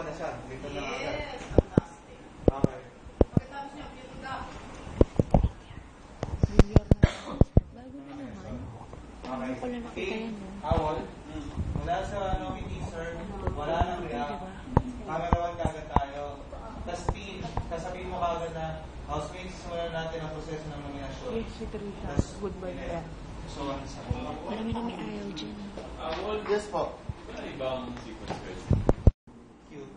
na siya. Dito na agad. Yes, fantastic. Okay. Pagkatapos niya, dito ka. Bago na naman. Okay. Ako lang nakita yan, no? Awol. Wala sa nominee, sir. Wala nang react. Camera 1 kagad tayo. Tapos team, sasabihin mo kagad na housemates, wala natin ang proseso ng nominasyon. Yes, si Teresa. Goodbye yeah. pa. So, ano sa Marami na may ayaw dyan. yes po. Wala ibang sequence guys. Cute.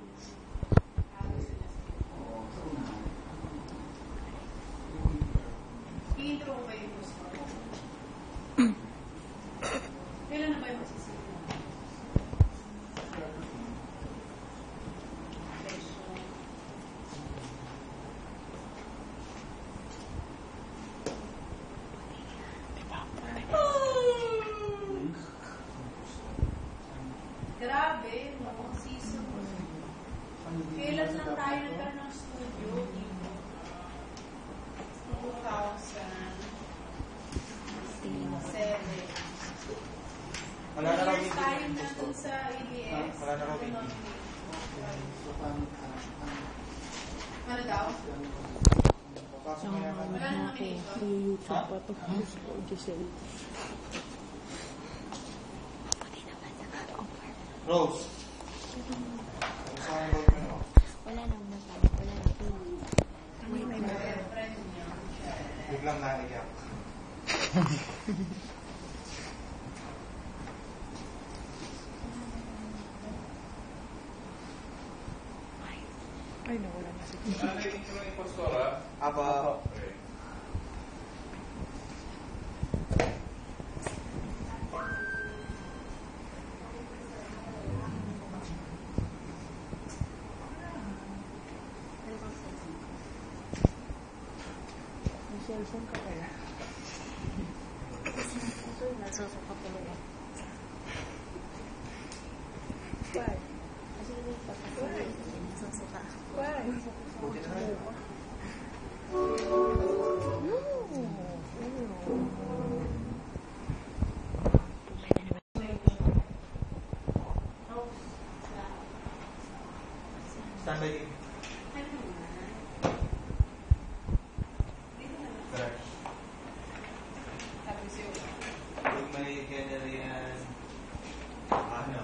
I-intro ko ba yung gusto mo? Kailan na ba yung masisipin? Grabe, no? Season. Kailan lang tayo nagkaroon ng studio dito? 2007. Wala na raw Years meeting. tayo na dun sa ABS. Wala na raw meeting. Ano daw? Papasok mo yan. Wala na nomination. YouTube pa ito. Giselle. Rose. Ano sa akin gawin mo? Wala lang naman. Wala lang po. Friend niya. Biglang naiyak. Ay, nawala na si Ano yung intro ng impostora? Apa. Okay. May cellphone ka pala. Nasusuka tuloy yan. Why? Kasi hindi pa kasi nasusuka. Why? Buti na rin. Stand by din. Correct. Pag may ganyan yan, ano?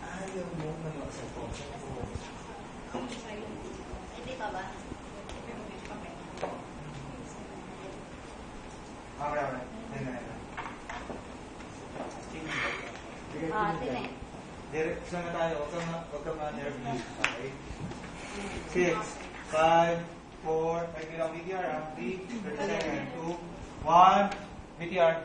Ayaw mo na mag-cellphone. Hindi pa ba? Okay, okay. Tine. Direct na tayo. Huwag kang ma-nervous. Okay? 6, 5, 4, may bilang BTR. 3, 30 seconds. 2, 1, BTR.